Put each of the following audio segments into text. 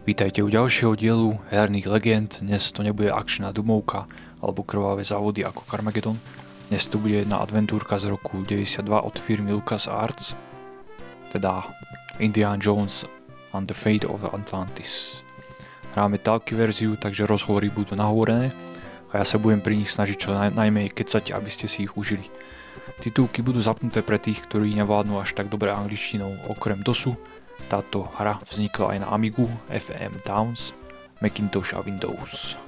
Vítajte u ďalšieho dielu herných legend. Dnes to nebude akčná dumovka alebo krvavé závody ako Carmageddon. Dnes to bude jedna adventúrka z roku 92 od firmy LucasArts, teda Indiana Jones and the Fate of Atlantis. Hráme talky verziu, takže rozhovory budú nahovorené a ja sa budem pri nich snažiť čo najmenej kecať, aby ste si ich užili. Titulky budú zapnuté pre tých, ktorí nevládnu až tak dobre angličtinou. Okrem DOSu, táto hra vznikla aj na Amigu, FM Towns, Macintosh a Windows.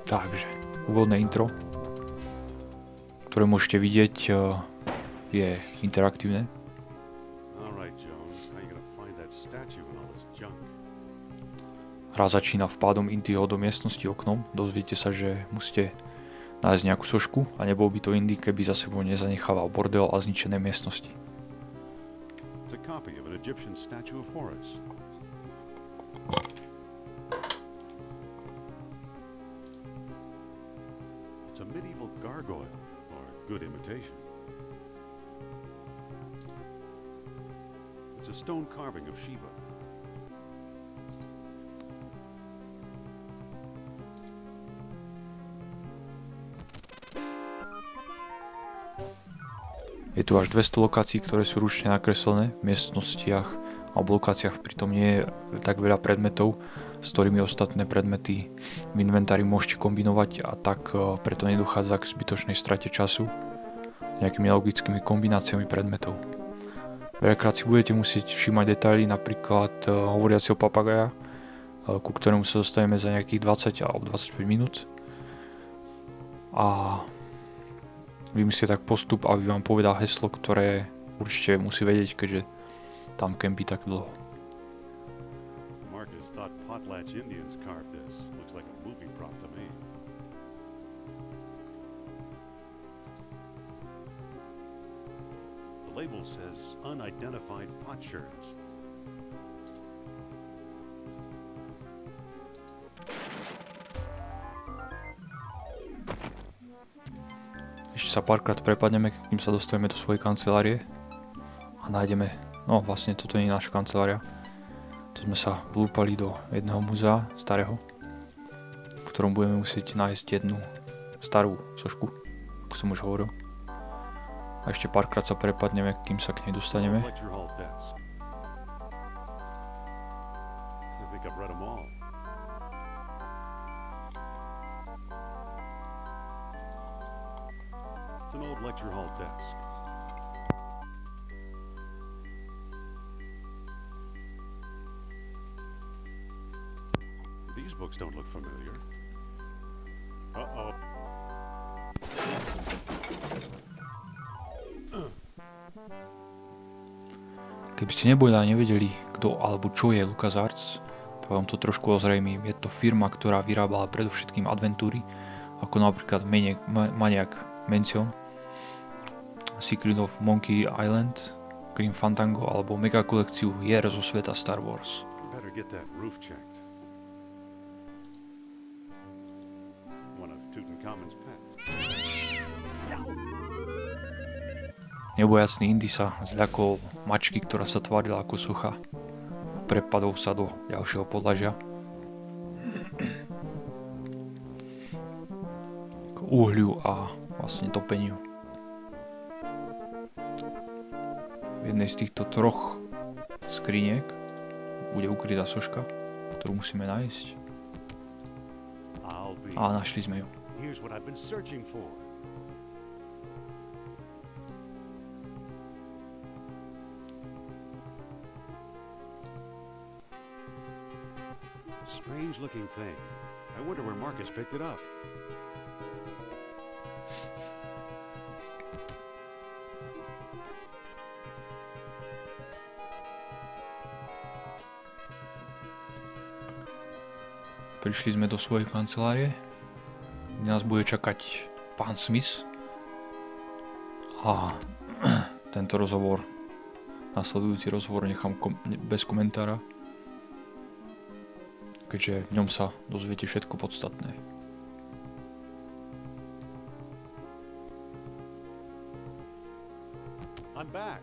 Takže, úvodné intro, ktoré môžete vidieť, je interaktívne. Hra začína vpádom Indyho do miestnosti oknom. Dozviete sa, že musíte nájsť nejakú sošku a nebol by to Indy, keby za sebou nezanechával bordel a zničené miestnosti. It's a medieval gargoyle, or a good imitation. It's a stone carving of Shiva. Je tu až 200 lokácií, ktoré sú ručne nakreslené. V miestnostiach a v lokáciách pritom nie je tak veľa predmetov, s ktorými ostatné predmety v inventári môžete kombinovať, a tak preto nedochádza k zbytočnej strate času nejakými logickými kombináciami predmetov. Veľakrát si budete musieť všímať detaily, napríklad hovoriaceho papagaja, ku ktorému sa dostaneme za nejakých 20 alebo 25 minút. A vymyslíte tak postup, aby vám povedal heslo, ktoré určite musí vedieť, keďže tam kempí tak dlho. Marcus thought potlatch Indians carved this. Looks like a movie prop to me. The label says unidentified potsherds. Ešte sa párkrát prepadneme, kým sa dostaneme do svojej kancelárie a nájdeme, no vlastne toto nie je naša kancelária. Tu sme sa vlúpali do jedného múzea starého, v ktorom budeme musieť nájsť jednu starú sošku, ako som už hovoril. A ešte párkrát sa prepadneme, kým sa k nej dostaneme. It's an old lecture hall desk. These books don't look familiar. Uh-oh. Keby ste neboli a nevedeli, kto alebo čo je LucasArts, tak vám to trošku ozrejmím. Je to firma, ktorá vyrábala predovšetkým adventúry, ako napríklad Maniac Mansion, Secret of Monkey Island, Grim Fandango alebo mega kolekciu hier zo sveta Star Wars. Nebojacný Indy sa zľakol mačky, ktorá sa tvárila ako socha. Prepadol sa do ďalšieho podlažia k uhliu a vlastne topeniu. V jednej z týchto troch skriniek bude ukrytá soška, ktorú musíme nájsť. A našli sme ju. Strange looking thing. I wonder where Marcus picked it up. Prišli sme do svojej kancelárie, kde nás bude čakať pán Smith a tento rozhovor, nasledujúci rozhovor nechám bez komentára, keďže v ňom sa dozviete všetko podstatné. I'm back.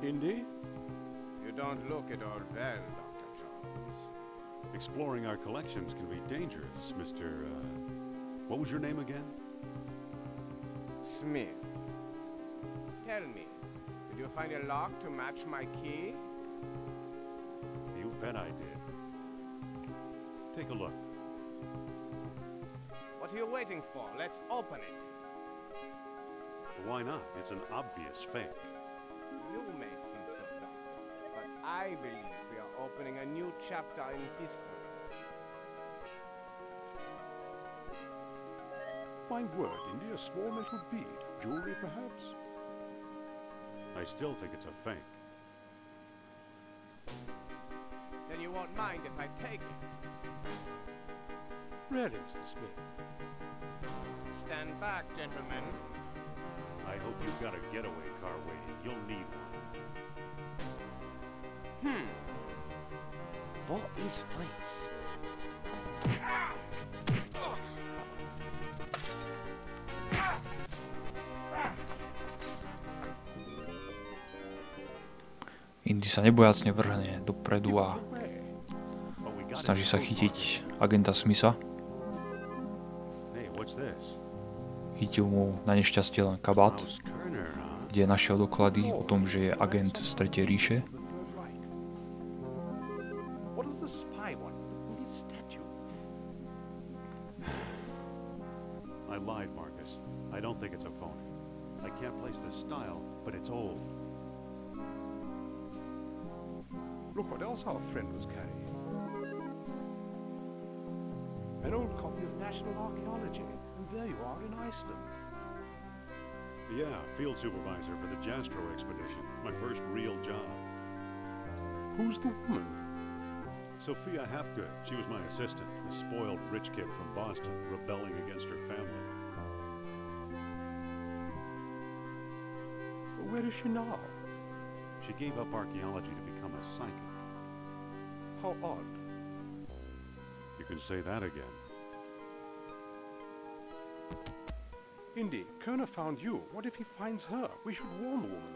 Indy? don't look at all well, Dr. Jones. Exploring our collections can be dangerous, Mr. What was your name again? Smith. Tell me, did you find a lock to match my key? You bet I did. Take a look. What are you waiting for? Let's open it. Why not? It's an obvious fake. You may think so, Doctor, but I believe we are opening a new chapter in history. My word, Indy, a small metal bead. Jewelry, perhaps? I still think it's a fake. Then you won't mind if I take it. Really, Mr. Smith? Stand back, gentlemen. I hope you've got a getaway car waiting. You'll need one. What is this? Indy sa nebojacne vrhne dopredu a snaží sa chytiť agenta Smitha. Hey, what's this? Chytil mu na nešťastie len kabát, kde našiel doklady o tom, že je agent z Tretej ríše. I lied, Marcus. I don't think it's a phony. I can't place the style, but it's old. Look what else our friend was carrying. An old copy of National Archaeology. And there you are in Iceland. Yeah, field supervisor for the Jastro expedition. My first real job. Who's the woman? Sophia Hapgood. She was my assistant, a spoiled rich kid from Boston, rebelling against her family. But where is she now? She gave up archaeology to become a psychic. How odd. You can say that again. Indy, Kerner found you. What if he finds her? We should warn the woman.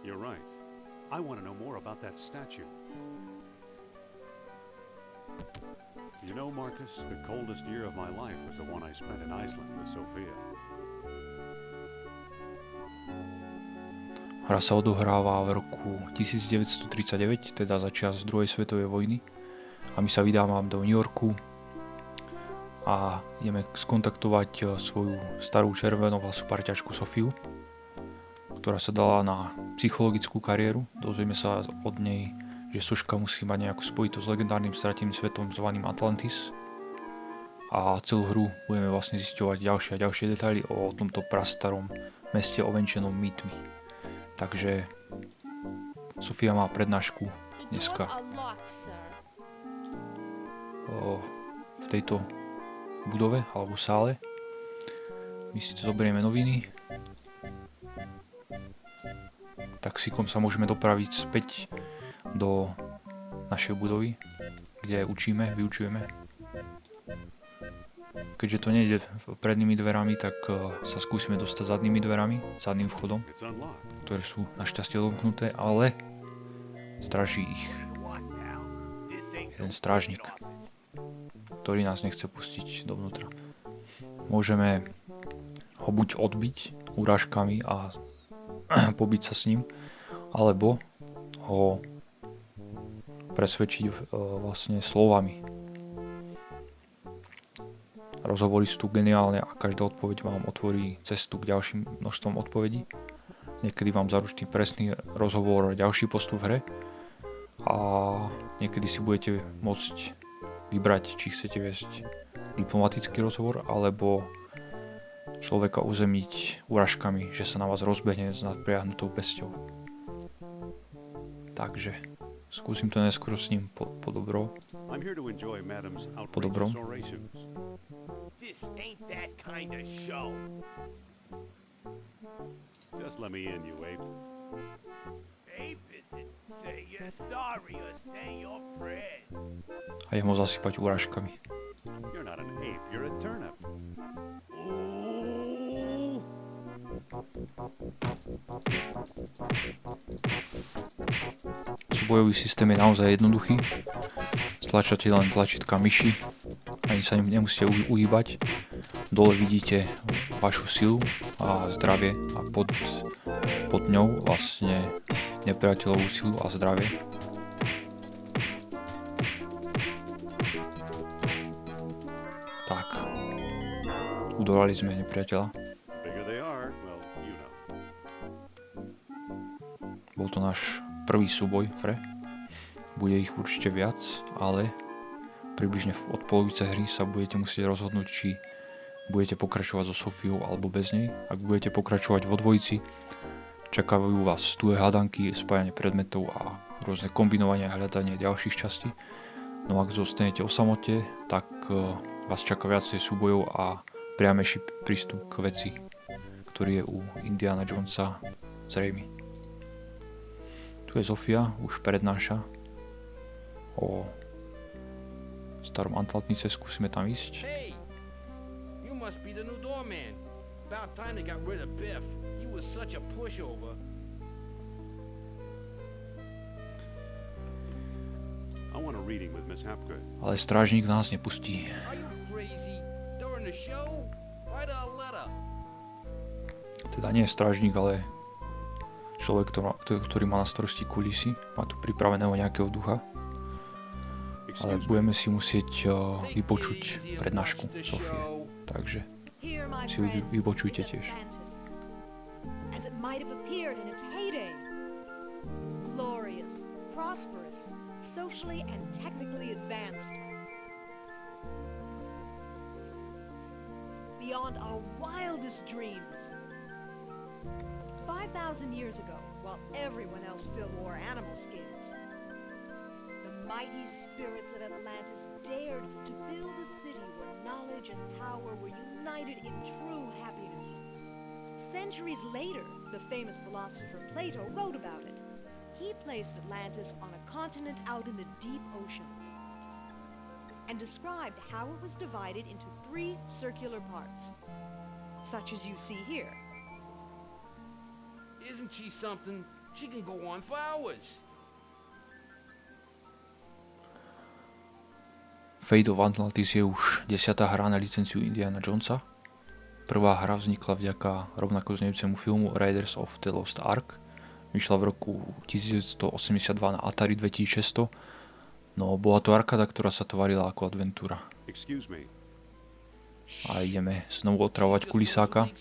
You're right. I want to know more about that statue. You know, Marcus, the coldest year of my life was the one I spent in Iceland with Sophia. Hra sa odohráva v roku 1939, teda za čas druhej svetovej vojny. A my sa vydávame do New Yorku a ideme skontaktovať svoju starú červenovlasú parťačku Sofiu, ktorá sa dala na psychologickú kariéru. Dozvieme sa od nej, že soška musí mať nejakú spojitosť s legendárnym strateným svetom zvaným Atlantis. A celú hru budeme vlastne zisťovať ďalšie a ďalšie detaily o tomto prastarom meste ovenčenom mýtmi. Takže Sofia má prednášku dneska v tejto budove alebo sále. My si to zoberieme noviny. Taxíkom sa môžeme dopraviť späť do našej budovy, kde vyučujeme. Keďže to nejde prednými dverami, tak sa skúsime dostať zadnými dverami, zadným vchodom, ktoré sú našťastie odomknuté, ale stráži ich jeden strážnik, ktorý nás nechce pustiť dovnútra. Môžeme ho buď odbiť urážkami a pobiť sa s ním, alebo ho presvedčiť vlastne slovami. Rozhovory sú tu geniálne a každá odpoveď vám otvorí cestu k ďalším množstvom odpovedí. Niekedy vám zaručí presný rozhovor a ďalší postup v hre a niekedy si budete môcť vybrať, či chcete viesť diplomatický rozhovor alebo človeka uzemniť úražkami, že sa na vás rozbehne s nadpriahnutou pesťou. Takže skúsim to neskôr s ním po dobrom. This ain't that kind of show. Just let me in, you ape. Ape isn't. Say you're sorry or say your prayer. A idem ho zasypať úražkami. You're not an ape, you're a turnip. Ooh. Súbojový systém je naozaj jednoduchý. Stlačate len tlačítka myši, ani sa nemusíte uhýbať. Dole vidíte vašu silu a zdravie a pod ňou vlastne nepriateľovú silu a zdravie. Tak. Udolali sme nepriateľa. Bol to náš prvý súboj, Fre. Bude ich určite viac, ale približne od polovice hry sa budete musieť rozhodnúť, či budete pokračovať so Sofiou alebo bez nej. Ak budete pokračovať vo dvojici, čakajú vás tuhé hádanky, spájanie predmetov a rôzne kombinovania a hľadanie ďalších častí. No ak zostanete o samote, tak vás čaká viacej súbojov a priamejší prístup k veci, ktorý je u Indiana Jonesa zrejmý. Tu je Sofia, už prednáša o starom Atlantise, skúsime tam ísť. Hey, you must be the new doorman. About time they got rid of Biff. He was such a pushover. I want a reading with Miss Hapgood. Ale strážnik nás nepustí. Are you crazy? During the show? Write a letter. Teda nie je strážnik, ale človek, ktorý má na starosti kulisy. Má tu pripraveného nejakého ducha. Ale budeme si musieť vypočuť prednášku Sofie. Takže si ju vypočujte tiež. As it might have appeared in its heyday. Glorious, prosperous, socially and technically advanced. Beyond our wildest dreams. 5,000 years ago, while everyone else still wore animal skins, the mighty spirits of Atlantis dared to build a city where knowledge and power were united in true happiness. Centuries later, the famous philosopher Plato wrote about it. He placed Atlantis on a continent out in the deep ocean and described how it was divided into 3 circular parts, such as you see here. Isn't she something? She can go on for hours. Fate of Atlantis je už 10. hra na licenciu Indiana Jonesa. Prvá hra vznikla vďaka rovnako znejúcemu filmu Raiders of the Lost Ark. Vyšla v roku 1982 na Atari 2600. No, bola to arkáda, ktorá sa tvarila ako adventúra. A ideme znovu otravovať kulisáka.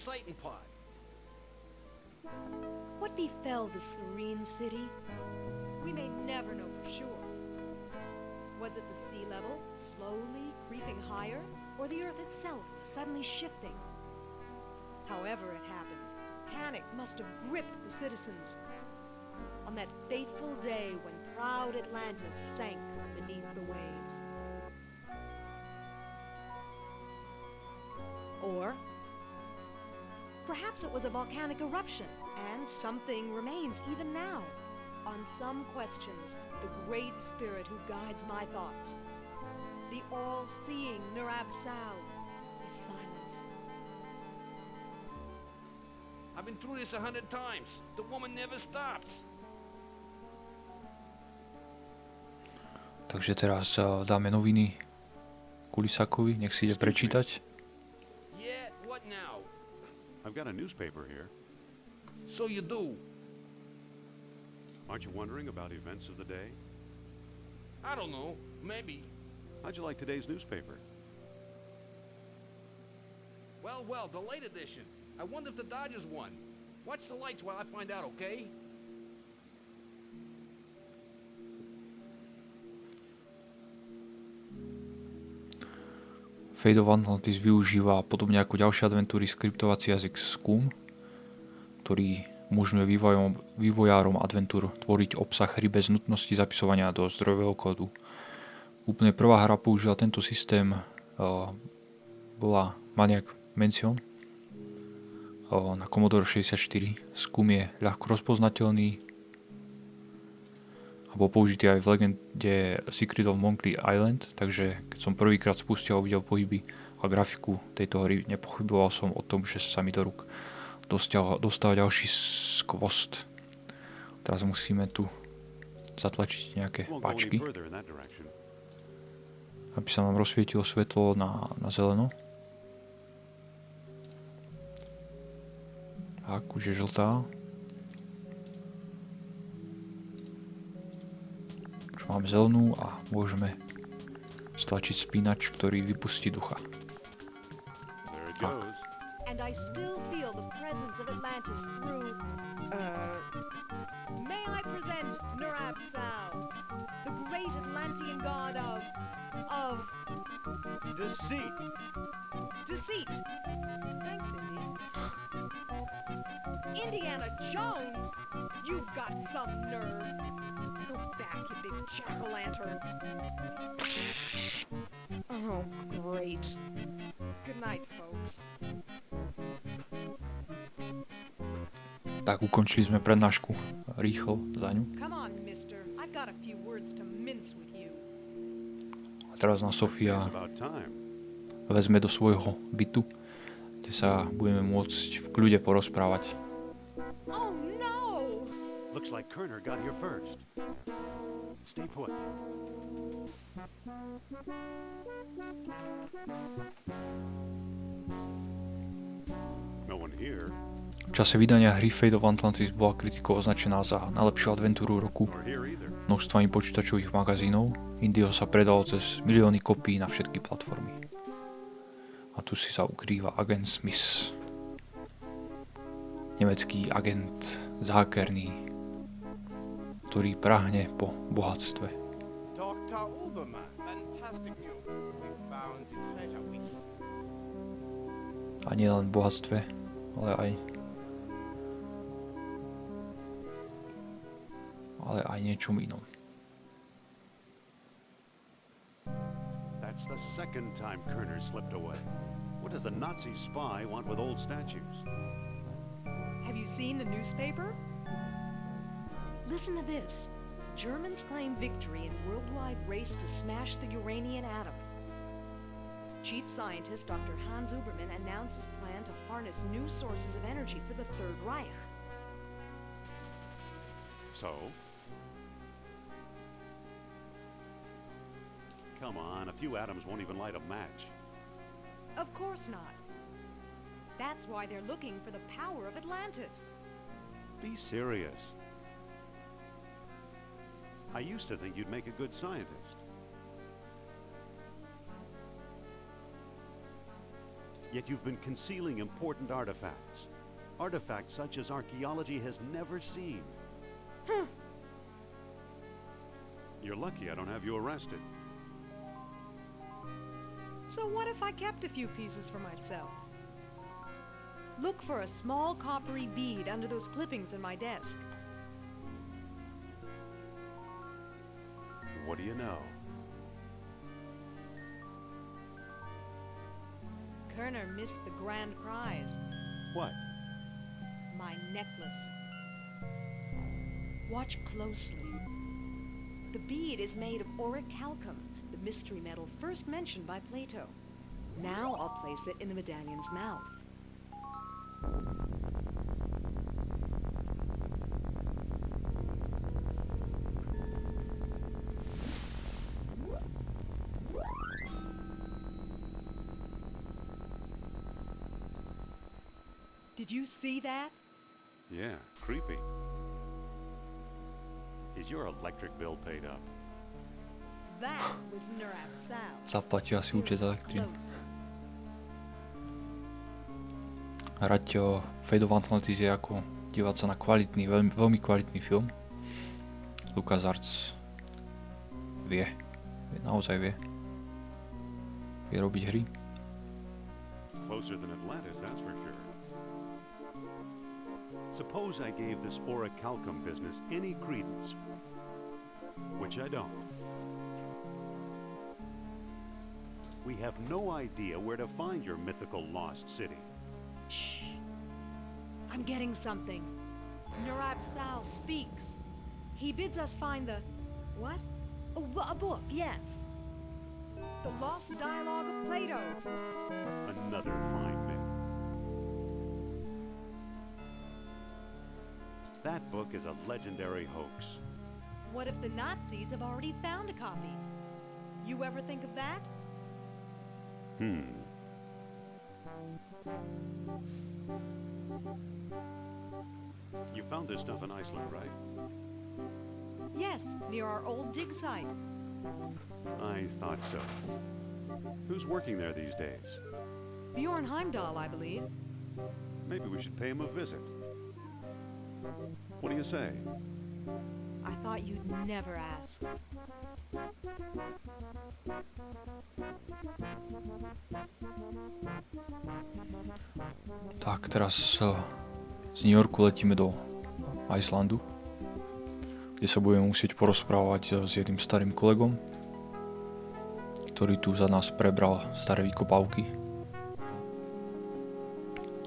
What befell the serene city? We may never know for sure. Was it the sea level slowly creeping higher, or the earth itself suddenly shifting? However it happened, panic must have gripped the citizens on that fateful day when proud Atlantis sank beneath the waves. Or perhaps it was a volcanic eruption, and something remains even now. On some questions, the great spirit who guides my thoughts, the all-seeing Nurab-Sal, is silent. I've been through this 100 times. The woman never stops. Takže teraz dáme noviny Kulisákovi, nech si ide prečítať. Yeah, what now? I've got a newspaper here. So you do. Aren't you wondering about events of the day? I don't know. Maybe. How'd you like today's newspaper? Well, the late edition. I wonder if the Dodgers won. Watch the lights while I find out, okay? Fate of Atlantis využíva podobne ako ďalšie adventúry skriptovací jazyk Scum, ktorý umožňuje vývojárom adventúr tvoriť obsah hry bez nutnosti zapisovania do zdrojového kódu. Úplne prvá hra použila tento systém, bola Maniac Mansion na Commodore 64. Scum je ľahko rozpoznateľný a bol použitý aj v legende Secret of Monkey Island, takže keď som prvýkrát spustil a uvidel pohyby a grafiku tejto hry, nepochyboval som o tom, že sa mi do rúk dostal ďalší skvost. Teraz musíme tu zatlačiť nejaké Won't go any páčky, further in that direction. aby sa nám rozsvietilo svetlo na zeleno. Tak, už je žltá. Už máme zelenú a môžeme stlačiť spínač, ktorý vypustí ducha. There it Tak. goes. And I still feel the presence of Atlantis through, may I present Nerab-Sal, the great Atlantean god of Deceit. deceit. Thanks, Indy. Indiana Jones? You've got some nerve. Go back, you big jack-o'-lantern. Oh, great. Good night, folks. Tak, ukončili sme prednášku rýchlo za ňu. Come on, mister. I've got a few words to mince with you. A teraz nás Sofia It's about time. vezme do svojho bytu, kde sa budeme môcť v kľude porozprávať. Oh, no! Looks like Kerner got here first. Stay put. No one here, V čase vydania hry Fate of Atlantis bola kritikou označená za najlepšiu adventúru roku or here either. množstvami počítačových magazínov. Indyho sa predalo cez milióny kopií na všetky platformy. A tu si sa ukrýva agent Smith. Nemecký agent zákerný, ktorý prahne po bohatstve. Dr. Obermann, fantastic news. We found the treasure we A nie len v bohatstve, ale aj niečom inom. That's the second time Kerner slipped away. What does a Nazi spy want with old statues? Have you seen the newspaper? Listen to this. Germans claim victory in worldwide race to smash the uranium atom. Chief scientist Dr. Hans Ubermann announced his plan to harness new sources of energy for the Third Reich. So? Come on, a few atoms won't even light a match. Of course not. That's why they're looking for the power of Atlantis. Be serious. I used to think you'd make a good scientist. Yet you've been concealing important artifacts. Artifacts such as archaeology has never seen. You're lucky I don't have you arrested. So what if I kept a few pieces for myself? Look for a small coppery bead under those clippings in my desk. What do you know? Kerner missed the grand prize, What? my necklace. Watch closely. The bead is made of orichalcum, the mystery metal first mentioned by Plato. Now I'll place it in the medallion's mouth. Did you see that? Yeah, creepy. Is your electric bill paid up? That was Nerab-Sal. Zaplatila si účet za elektrínu. Close. Hrať Fate of Atlantis je ako dívať sa na kvalitný, veľmi kvalitný film. LucasArts vie, naozaj vie robiť hry. Closer than Atlantis, that's for sure. Suppose I gave this orichalcum business any credence, which I don't. We have no idea where to find your mythical lost city. Shh. I'm getting something. Nerab-Sal speaks. He bids us find the... what? Oh, a book, yes. The Lost Dialogue of Plato. Another fine myth. That book is a legendary hoax. What if the Nazis have already found a copy? You ever think of that? You found this stuff in Iceland, right? Yes, near our old dig site. I thought so. Who's working there these days? Bjorn Heimdall, I believe. Maybe we should pay him a visit. What do you say? I thought you'd never ask. Tak, teraz z New Yorku letíme do Icelandu, kde sa budeme musieť porozprávať s jedným starým kolegom, ktorý tu za nás prebral staré vykopávky.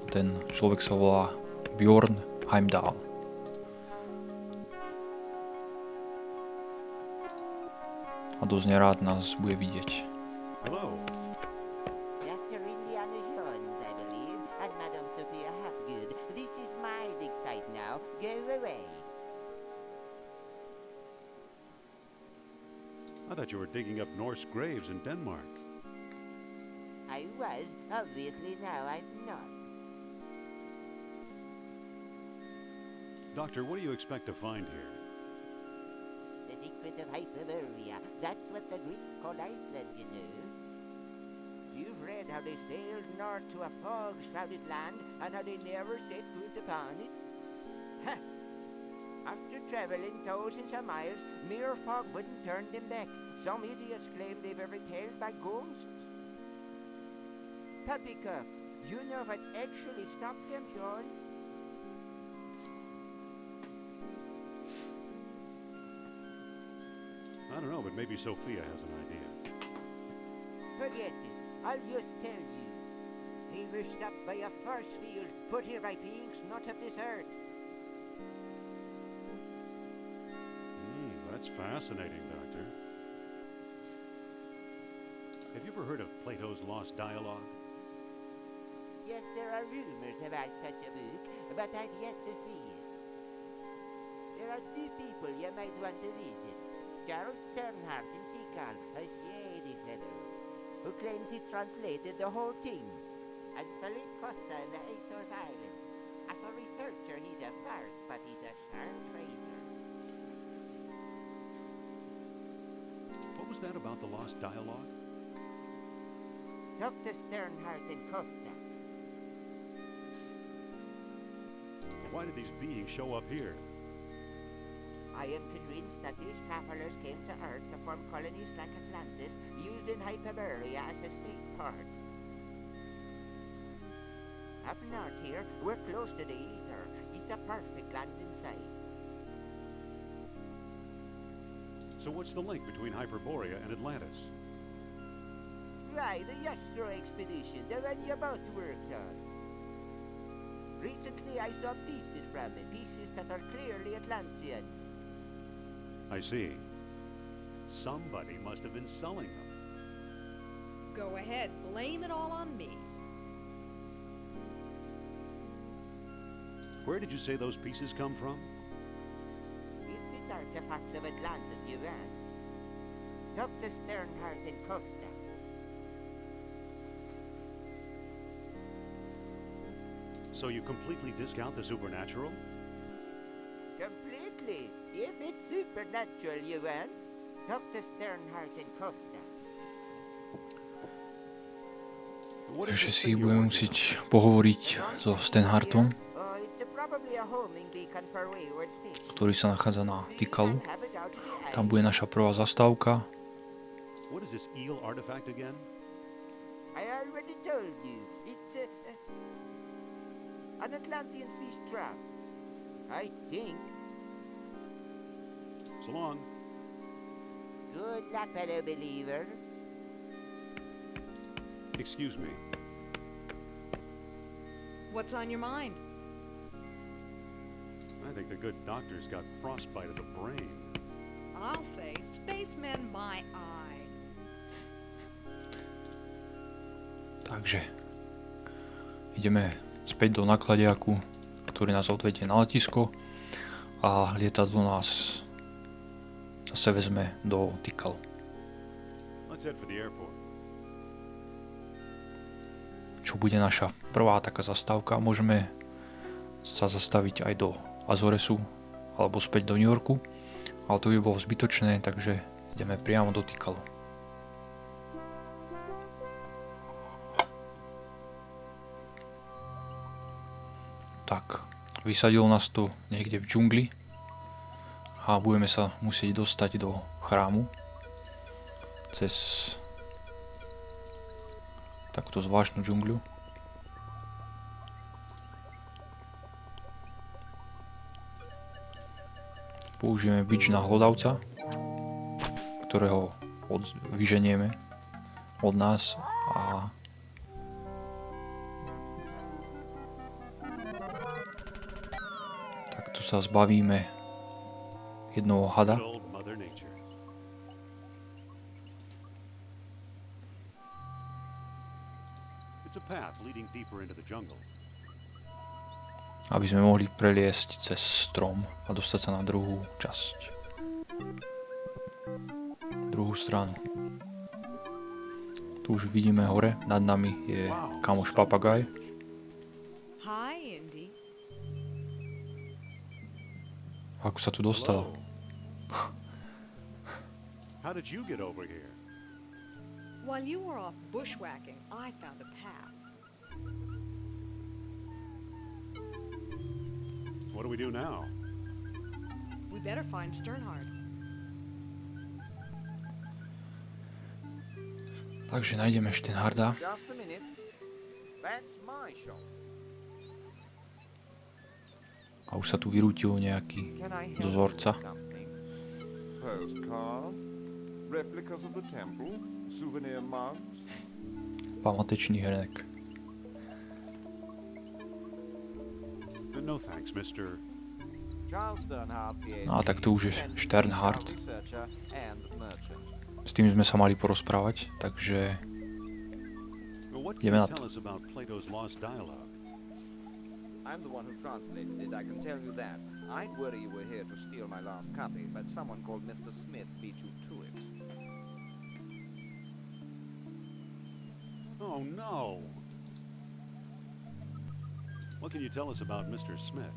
Ten človek sa volá Bjorn Heimdall. A dosť nerád nás bude vidieť. Hello. Dr. Indiana Jones, I believe, and Madame Sophia Hapgood. This is my dig site now. Go away. I thought you were digging up Norse graves in Denmark. I was. Obviously now I'm not. Doctor, what do you expect to find here? The secret of Hyperborea. That's what the Greeks called Iceland, you know. You've read how they sailed north to a fog-shrouded land and how they never set foot upon it? Ha! After traveling thousands of miles, mere fog wouldn't turn them back. Some idiots claim they were repelled by ghosts. Puppycock, you know what actually stopped them, Sean? I don't know, but maybe Sophia has an idea. Forget it. I'll just tell you. They were stopped by a force field put here by beings not of this earth. That's fascinating, Doctor. Have you ever heard of Plato's Lost Dialogue? Yes, there are rumors about such a book, but I've yet to see it. There are two people you might want to visit. Charles Sternhardt in Tikal, a shady fellow, who claims he translated the whole thing, and Philip Costa in the Azores Islands. As a researcher, he's a farce, but he's a sharp trader. What was that about the Lost Dialogue? Dr. Sternhardt and Costa. Why did these beings show up here? I am convinced that these travelers came to Earth to form colonies like Atlantis, using Hyperborea as a spaceport. Up north here, we're close to the ether. It's a perfect landing site. So what's the link between Hyperborea and Atlantis? Right, the Yastro expedition, the one you both worked on. Recently I saw pieces from it, pieces that are clearly Atlantean. I see. Somebody must have been selling them. Go ahead, blame it all on me. Where did you say those pieces come from? This is artifacts of Atlantis, you ask. Dr. Sternhardt and Costa. So you completely discount the supernatural? Completely. If it's supernatural, you want. Dr. Sternhardt and Costa. What is Takže this si thing you're budeme working musieť pohovoriť so Sternhardtom, Oh, it's probably a homing beacon for wayward fish. ktorý sa nachádza na Tikalu. Tam bude naša prvá zastávka. on? What is this eel artifact again? I already told you. It's an Atlantean fish trap. I think. So long. Good luck, fellow believer. Excuse me. What's on your mind? I think the good doctor's got frostbite of the brain. I'll say, spacemen my eye. Takže ideme späť do nakladiaku, ktorý nás odvedie na letisko a lietadlo nás zase vezme do Tikalu. Čo bude naša prvá taká zastávka. Môžeme sa zastaviť aj do Azoresu alebo späť do New Yorku, ale to by bolo zbytočné, takže ideme priamo do Tikalu. Tak, vysadilo nás to niekde v džungli a budeme sa musieť dostať do chrámu cez takúto zvláštnu džungľu. Použijeme bič na hlodavca, ktorého vyženieme od nás a takto sa zbavíme jednoho hada. Aby sme mohli preliesť cez strom a dostať sa na druhú časť. Druhú stranu. Tu už vidíme hore, nad nami je kamoš papagaj. Hi, Indy. Ako sa tu dostal? How did you get over here? While you were off bushwhacking, I found a path. What do we do now? We better find Sternhard. Takže nájdeme Sternharda. Just a minute. That's my shop. A už sa tu vyrútil nejaký dozorca. Postcard, replicas of the temple, souvenir mugs. Pamatečný hrnek. No thanks, Mr. No a tak tu už je Sternhard. S tým sme sa mali porozprávať, takže ideme na to. I'm the one who translated it, I can tell you that. I'd worry you were here to steal my last copy, but someone called Mr. Smith beat you to it. Oh no! What can you tell us about Mr. Smith?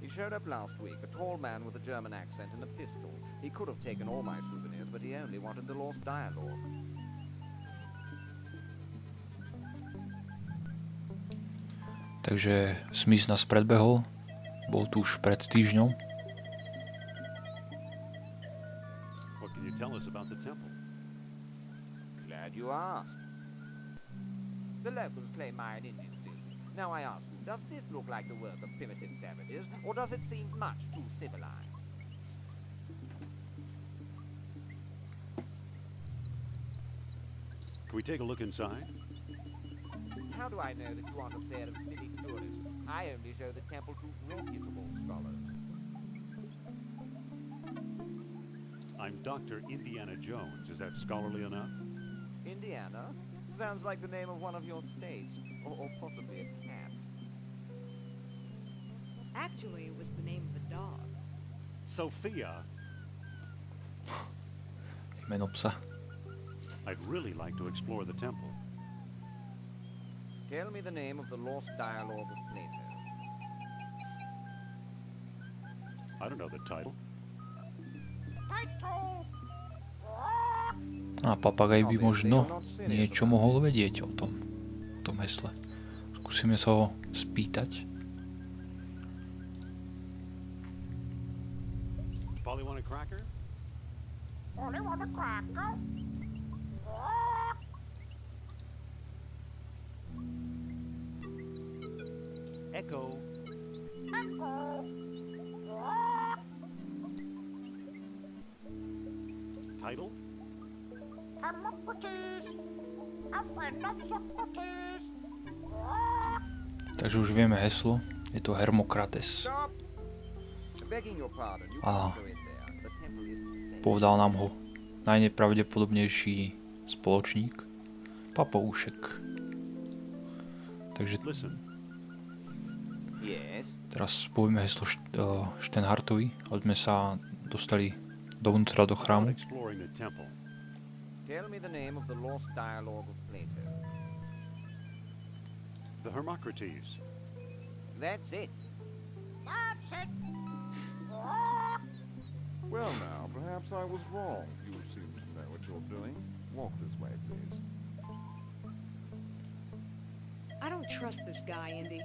He showed up last week, a tall man with a German accent and a pistol. He could have taken all my souvenirs, but he only wanted the lost dialogue. Takže Smith nás predbehol. Bol tu už pred týždňom. What can you tell us about the temple? Glad you asked. The locals claim my Indym. Now I ask you, does this look like the work of primitive savages, or does it seem much too civilized? Can we take a look inside? How do I know that you aren't a pair of silly tourists? I only show the temple to reputable scholars. I'm Dr. Indiana Jones. Is that scholarly enough? Indiana? Sounds like the name of one of your states, or possibly a cat. Actually, it was the name of a dog. Sophia! Meno psa. I'd really like to explore the temple. Tell me the name of the lost dialogue of Plato. I don't know the title. A papagaj by možno niečo mohol vedieť o tom hesle. Skúsime sa ho spýtať. Polly want a cracker? Only want a cracker? Echo. Title? Takže už vieme heslo. Je to Hermokrates. A povedal nám ho najnepravdepodobnejší spoločník, papoušek. Takže Yes. Teraz povieme heslo Štenhartovi, aby sme sa dostali dovnútra do About chrámu. exploring the temple. Tell me the name of the lost dialogue of Plato. The Hermocrates. That's it. That's it. Well now, perhaps I was wrong. You seem to know what you're doing. Walk this way, please. I don't trust this guy, Indy.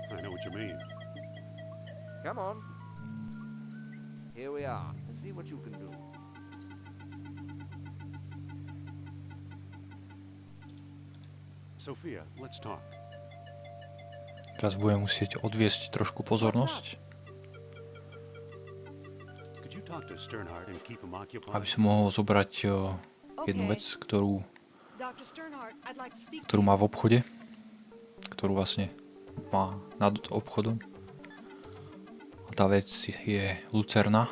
I know what you mean. Come on. Here we are. See what you can do. Sophia, let's talk. Teraz budem musieť odviesť trošku pozornosť, Could you talk to Sternhart and keep him occupied? aby som mohol zobrať jednu vec, ktorú Dr. Sternhart, I'd like to speak to ktorú má v obchode, ktorú vlastne má nad obchodom. A tá vec je lucerna,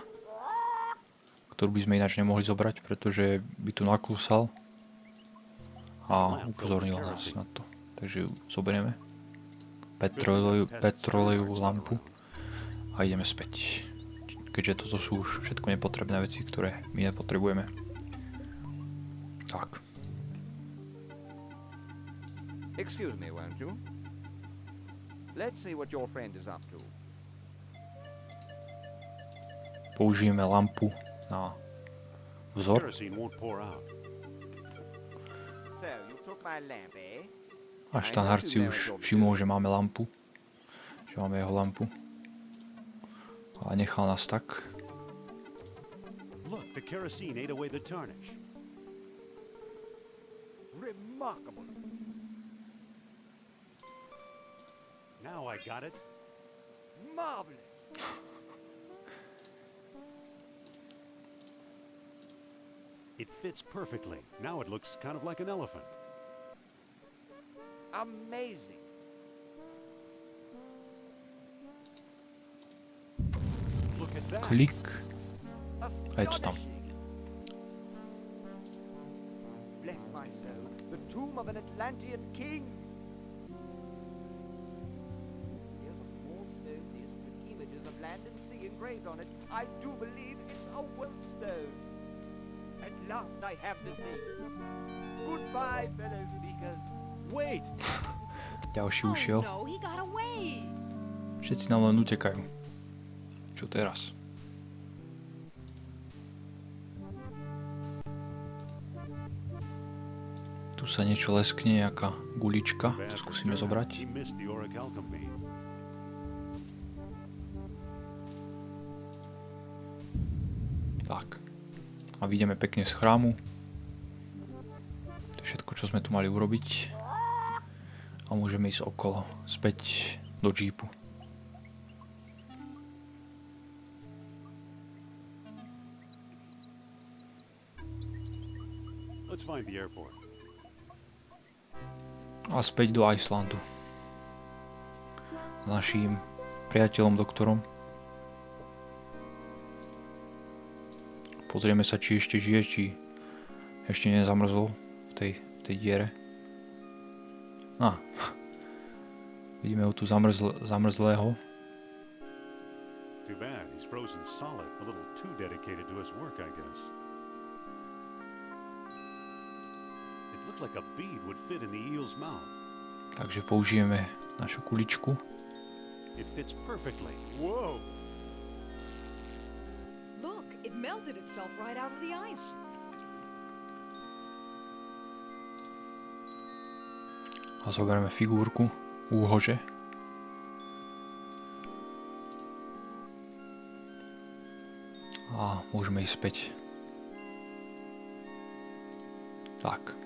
ktorú by sme ináč nemohli zobrať, pretože by tu naklúsal a upozornil nás na to. Takže ju zoberieme. Petrolejovú lampu a ideme späť. Keďže toto sú už všetko nepotrebné veci, ktoré my nepotrebujeme. Tak. Excuse me, won't you? Let's see what your friend is up to. Použijeme lampu na vzor. Kerosene won't pour out. So, you took my lamp, eh? A Štenhart si už všimol, že máme lampu. Že máme jeho lampu. A nechal nás tak. Look, the kerosene ate away the tarnish. Remarkable. Now I got it. Marvelous. It fits perfectly. Now it looks kind of like an elephant. Amazing. Look at that. Klik. A je to tam. Astonishing. Bless my soul, the tomb of an Atlantean king. Here's a small stone disc with images of land and sea engraved on it. I do believe it's a world stone. At last I have the thing. Goodbye, fellow speakers. Wait! Ďalší ušiel. Oh no, he got away. Všetci nám len utekajú. Čo teraz? Tu sa niečo leskne, nejaká gulička. To skúsime zobrať. He missed the orichalcum. Tak. A vyjdeme pekne z chrámu. To je všetko, čo sme tu mali urobiť. A môžeme ísť okolo, späť do džípu. Let's find the airport. A späť do Icelandu. S naším priateľom, doktorom. Pozrieme sa, či ešte žije, či ešte nezamrzol v tej diere. Á, vidíme ho tu zamrzlého. Too bad, he's frozen solid, a little too dedicated to his work, I guess. It looked like a bead would fit in the eel's mouth. Takže použijeme našu kuličku. It fits perfectly. Whoa! Look, it melted itself right out of the ice. A zoberieme figurku úhože. A môžeme ísť späť. Tak.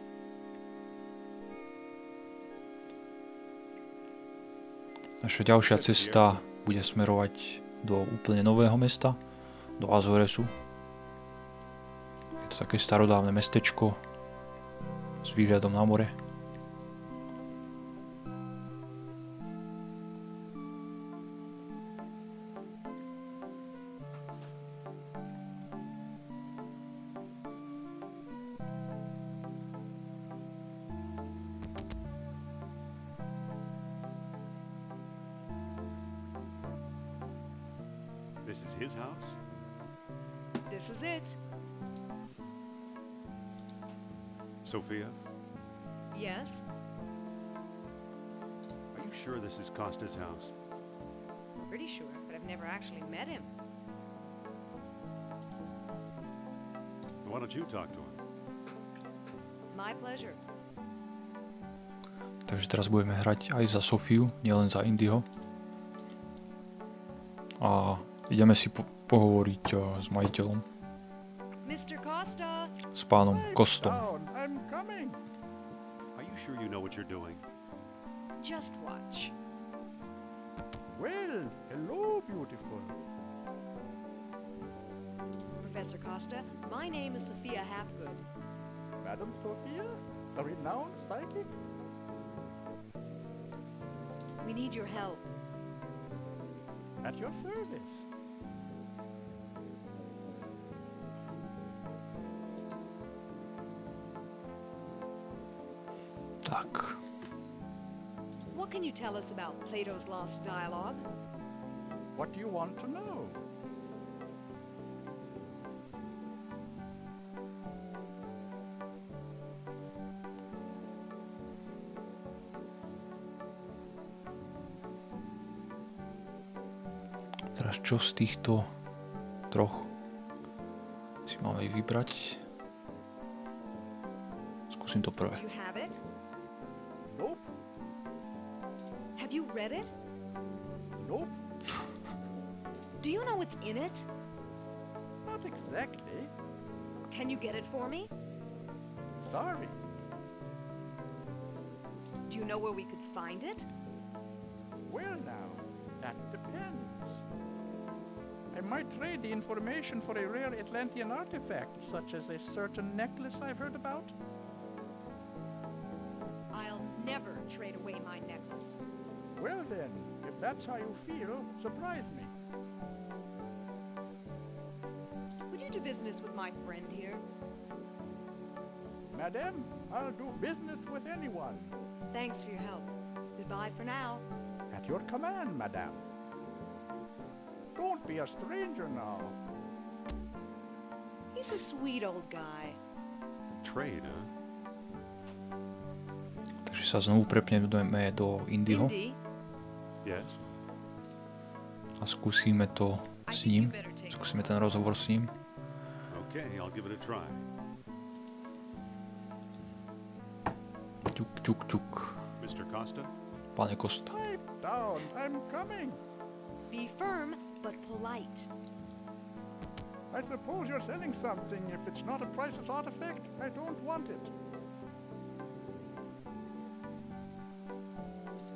Naša ďalšia cesta bude smerovať do úplne nového mesta, do Azoresu. Je to také starodávne mestečko s výhľadom na more. This is his house? This is it. Sophia, Yes? are you sure this is Costa's house? Pretty sure, but I've never actually met him. Why don't you talk to him? My pleasure. Takže teraz budeme hrať aj za Sofiu, nielen za Indyho. A ideme si pohovoriť s majiteľom, Mr. Costa! s pánom Kostom. Down, I'm coming. Are you sure you know what you're doing? Just watch. Well, hello, beautiful. Professor Costa, my name is Sophia Hapgood. Madam Sophia, the renowned psychic? We need your help. At your service. Tak, What can you tell us about Plato's Lost Dialogue? What do you want to know? teraz čo z týchto troch si máme vybrať? Skúsim to prvé. Do you have it? Nope, Have you read it? nope, Do you know what's in it? not exactly. Can you get it for me? Sorry. Do you know where we could find it? Well now, that depends. I might trade the information for a rare Atlantean artifact, such as a certain necklace I've heard about. I'll never trade away my necklace. Well then, if that's how you feel, surprise me. Would you do business with my friend here? Madame, I'll do business with anyone. Thanks for your help. Goodbye for now. At your command, madame. Don't be a stranger now. He's a sweet old guy. Trade, huh? Takže sa znovu prepneme do Indyho Indy, Yes? a skúsime to I s think you ním. better take Skúsime ten rozhovor s ním. Okay, I'll give it a try. Čuk, čuk, čuk. Mr. Costa? Pane Kosta. Pipe down, I'm coming. Be firm, but polite. I suppose you're selling something. If it's not a priceless artifact, I don't want it.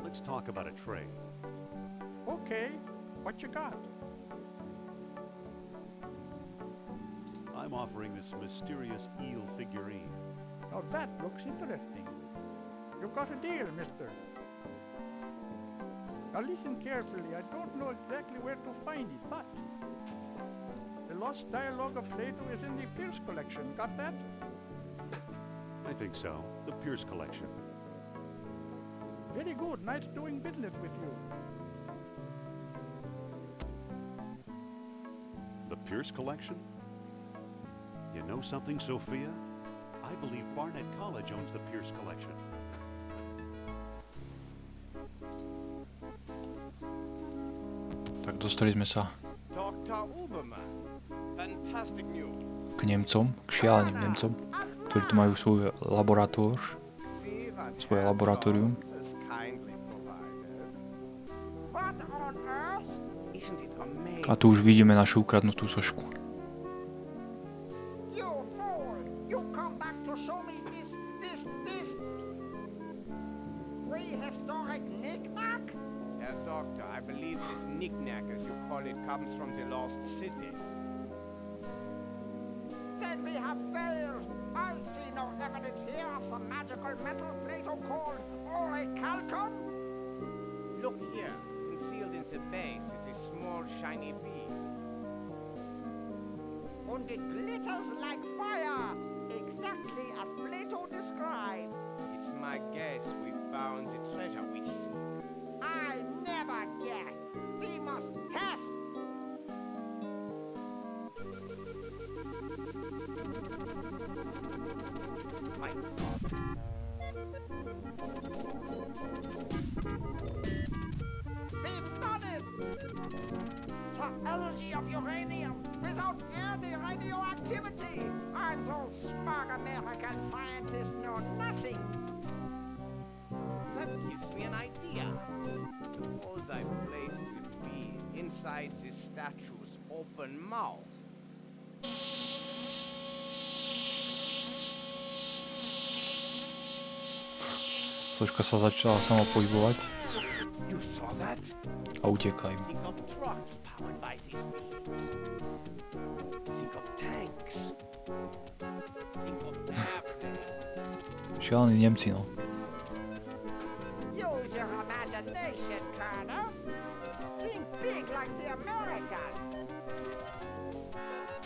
Let's talk about a trade. Okay, what you got? I'm offering this mysterious eel figurine. Now that looks interesting. You've got a deal, mister. Now listen carefully. I don't know exactly where to find it, but the Lost Dialogue of Plato is in the Pierce collection. Got that? I think so. The Pierce collection. Very good. Nice doing business with you. The Pierce collection? You know something, Sophia? I believe Barnett College owns the Pierce collection. Tak dostali sme sa Dr. Obermann. Fantastic news. k Nemcom, k šialeným Nemcom, ktorí tu majú svoju laboratór, See what svoje Herr laboratórium. Jones has kindly provided. What on earth? Isn't it amazing? A tu už vidíme našu ukradnutú sošku. You fool! You come back to show me this prehistoric knick-knack? Herr Doctor, I believe this knick-knack, as you call it, comes from the lost city. Then we have failed. I see no evidence here of some magical metal Plato called orichalcum. Look here. Concealed in the base is a small shiny bead. And it glitters like fire, exactly as Plato described. It's my guess we found the treasure we seek. I never guess. We must test. energy of uranium without any radioactivity. And those smug American scientists know nothing. That gives me an idea. Suppose I place the bead inside the statue's open mouth. Složka sa začala sama pohybovať You saw that? a utekla im. Think of trucks powered by these beads. Think of tanks. Think of airplanes. Šialení Nemci, no. Use your imagination, Colonel. Think big like the Americans.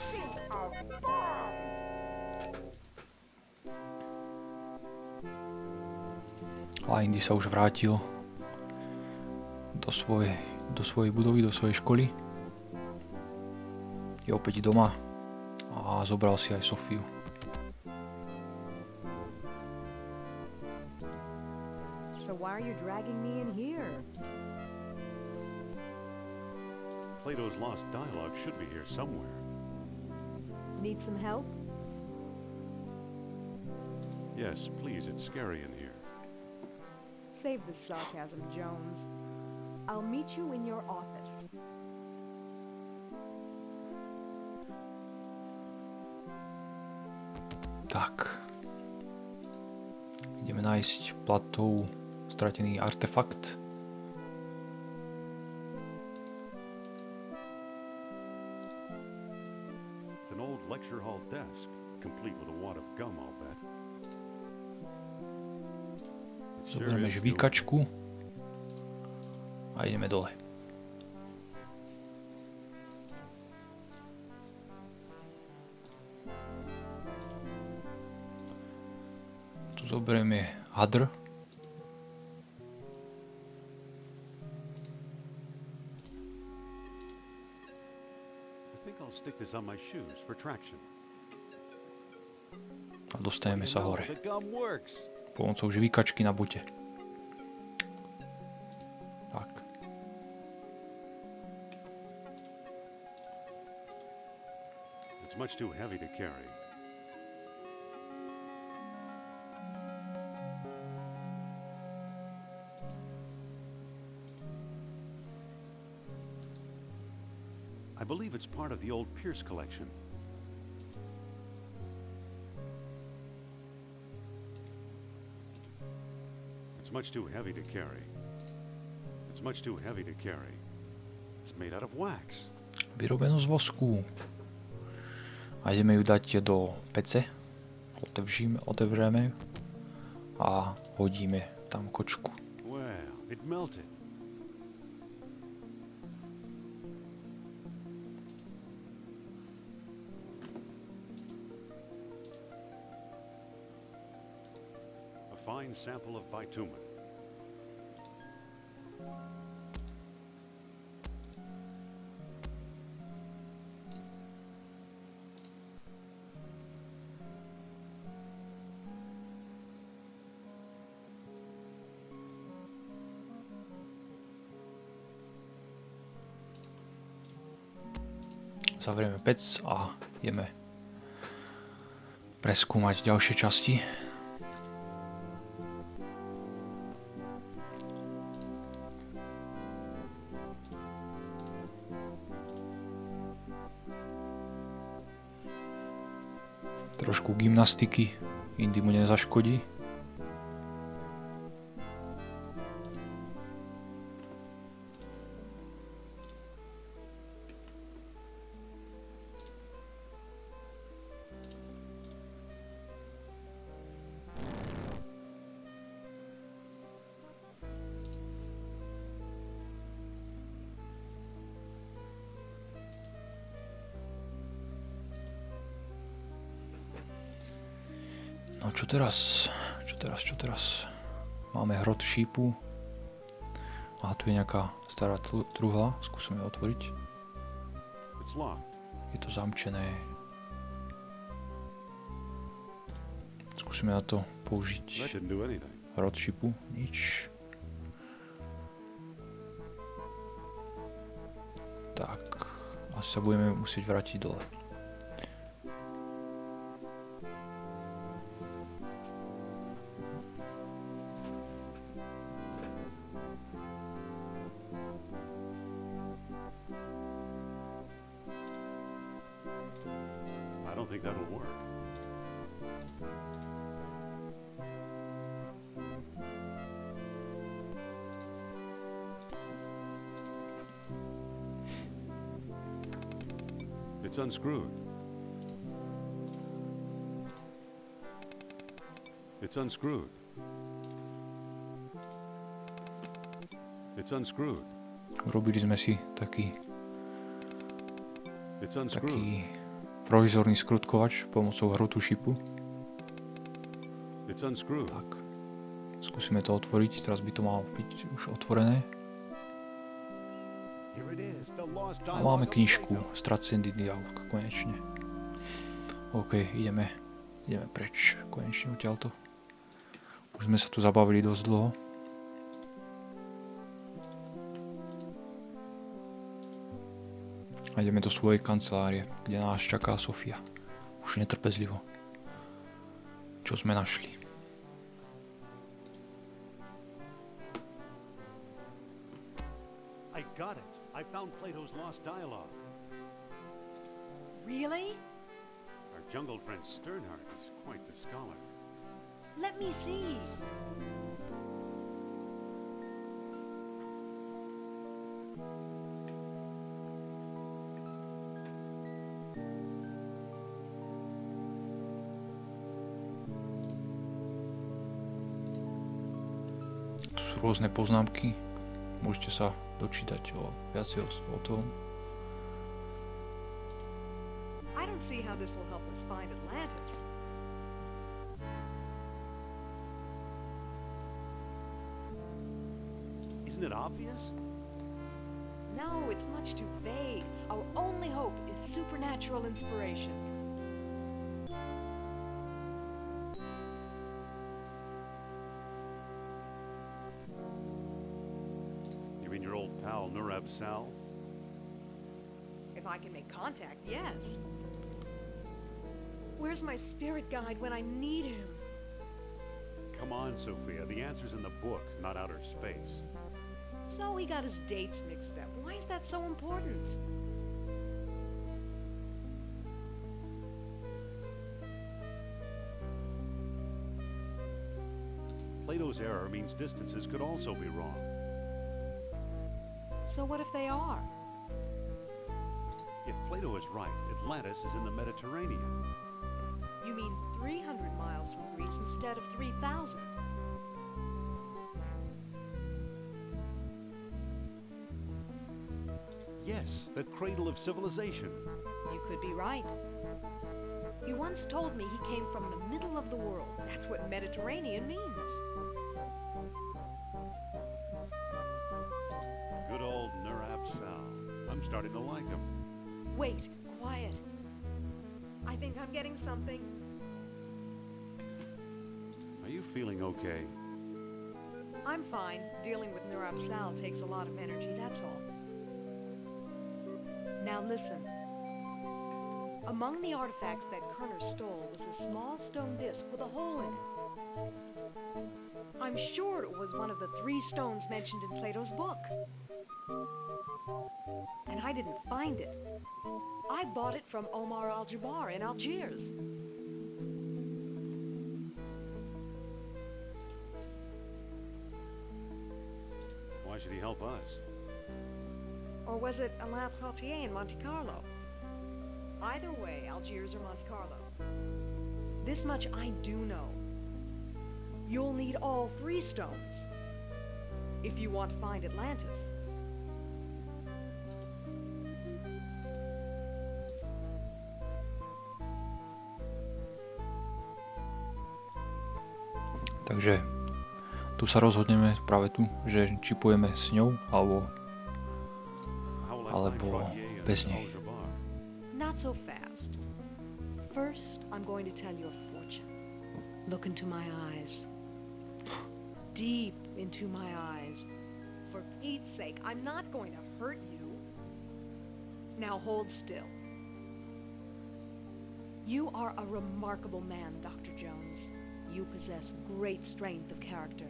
Think of bomb. A Indy sa už vrátil do svojej budovy, do svojej školy. Je opäť doma a zobral si aj Sofiu. So why are you dragging me in here? Plato's lost dialogue should be here somewhere. Need some help? Yes, please, it's scary in here. Save the sarcasm, Jones. I'll meet you in your office. Tak. Ideme nájsť Platov stratený artefakt. It's an old lecture hall desk, complete with a wad of gum, I'll bet. It sure Zoberieme is žvíkačku a ideme dole. Tu zoberieme hadr. I think I'll stick this on my shoes for traction. A dostaneme sa hore. The gum works. Pomocou žvíkačky na bote. Tak. It's much too heavy to carry. I believe it's part of the old Pierce collection. It's much too heavy to carry. It's much too heavy to carry. It's made out of wax. Vyrobenú z vosku. A ideme ju dať do pece. Otevřeme a hodíme tam kočku. Well, it melted. A fine sample of bitumen. Zavrieme pec a ideme preskúmať ďalšie časti. Trošku gymnastiky, Indy mu nezaškodí. No čo teraz? Čo teraz? Máme hrot šípu. A tu je nejaká stará truhla. Skúsime ju otvoriť. Je to zamčené. Skúsime na to použiť hrot šípu. Nič. Tak. asi sa budeme musieť vrátiť dole. I don't think that'll work. It's unscrewed. It's unscrewed. It's unscrewed. Robili sme si taký It's unscrewed. provizorný skrutkovač pomocou hrotu šipu. It's unscrewed. Tak, skúsime to otvoriť, teraz by to malo byť už otvorené. Here it is, the lost A dialogue máme of knižku, Plato. stracený dialog, konečne. OK, ideme preč, konečne odtiaľto. Už sme sa tu zabavili dosť dlho. A ideme do svojej kancelárie, kde nás čaká Sofia. Už netrpezlivo. Čo sme našli? I got it. I found Plato's lost dialogue. Really? Our jungle friend Sternhardt is quite the scholar. Let me see. Tu sú rôzne poznámky. Môžete sa dočítať viacej o tom. I don't see how this will help us find Atlantis. Isn't it obvious? No, it's much too vague. Our only hope is supernatural inspiration. You mean your old pal Nurab Sal? If I can make contact, yes. Where's my spirit guide when I need him? Come on, Sophia. The answer's in the book, not outer space. So he got his dates mixed up. Why is that so important? Plato's error means distances could also be wrong. So what if they are? If Plato is right, Atlantis is in the Mediterranean. You mean 300 miles from Greece instead of 3,000? Yes, the cradle of civilization. You could be right. He once told me he came from the middle of the world. That's what Mediterranean means. Good old Nurab Sal. I'm starting to like him. Wait, quiet. I think I'm getting something. Are you feeling okay? I'm fine. Dealing with Nurab Sal takes a lot of energy, that's all. Now listen. Among the artifacts that Kerner stole was a small stone disc with a hole in it. I'm sure it was one of the 3 stones mentioned in Plato's book. And I didn't find it. I bought it from Omar Al-Jabbar in Algiers. Why should he help us? Or was it Alain Cartier in Monte Carlo? Either way, Algiers or Monte Carlo. This much I do know. You'll need all 3 stones if you want to find Atlantis. Takže tu sa rozhodneme práve tu, že či pôjdeme s ňou, alebo bez nej. Not so fast. First, I'm going to tell you a fortune. Look into my eyes. Deep into my eyes. For Pete's sake, I'm not going to hurt you. Now hold still. You are a remarkable man, Dr. Jones. You possess great strength of character.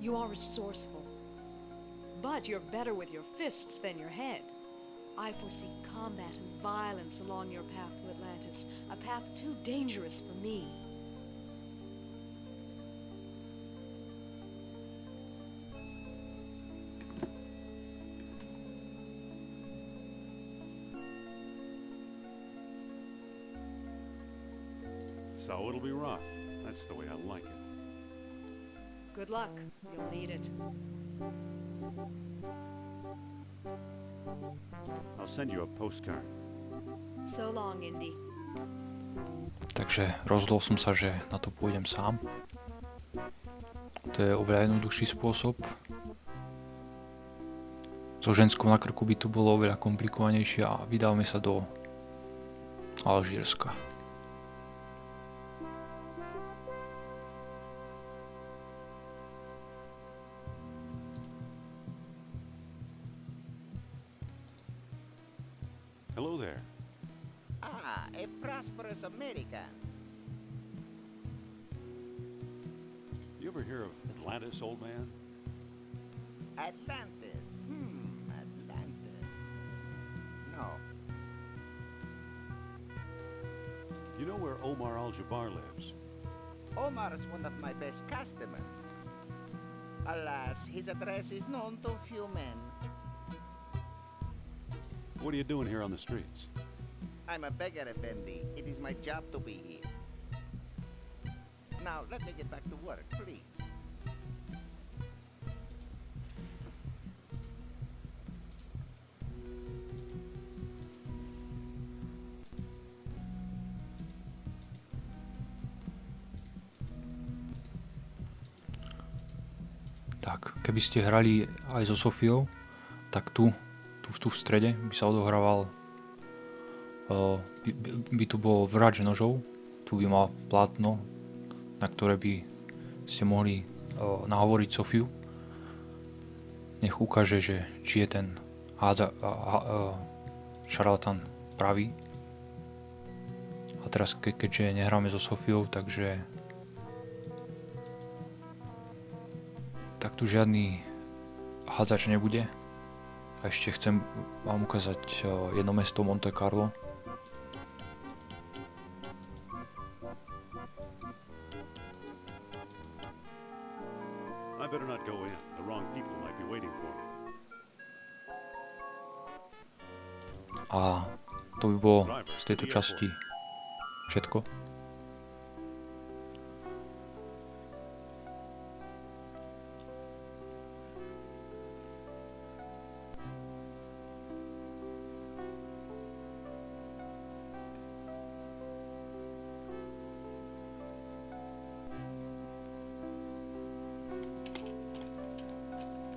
You are resourceful. But you're better with your fists than your head. I foresee combat and violence along your path to Atlantis, a path too dangerous for me. So it'll be rough. That's the way I like it. Good luck. You'll need it. I'll send you a postcard. So long, Indy. Takže rozhodol som sa, že na to pôjdem sám. To je oveľa jednoduchší spôsob. So ženskou na krku by to bolo oveľa komplikovanejšie a vydávame sa do Alžírska. Hello there. Ah, a prosperous American. You ever hear of Atlantis, old man? Atlantis. Atlantis. No. You know where Omar Al-Jabbar lives? Omar is one of my best customers. Alas, his address is known to few men. What are you doing here on the streets? I'm a beggar, Effendi. It is my job to be here. Now, let me get back to work, please. Tak, keby ste hrali aj so Sofiou, tak tu v strede by sa odohrával, by tu bol vrač nožov, tu by mal plátno, na ktoré by ste mohli nahovoriť Sofiu. Nech ukáže, že či je ten šarlatán pravý. A teraz keďže nehráme so Sofiou, takže tak tu žiadny hádzač nebude. A ešte chcem vám ukázať jedno mesto Monte Carlo. I better not go in. The wrong people might be waiting for me. A to by bolo z tejto časti všetko.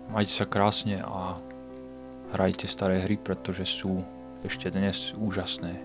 Majte sa krásne a hrajte staré hry, pretože sú ešte dnes úžasné.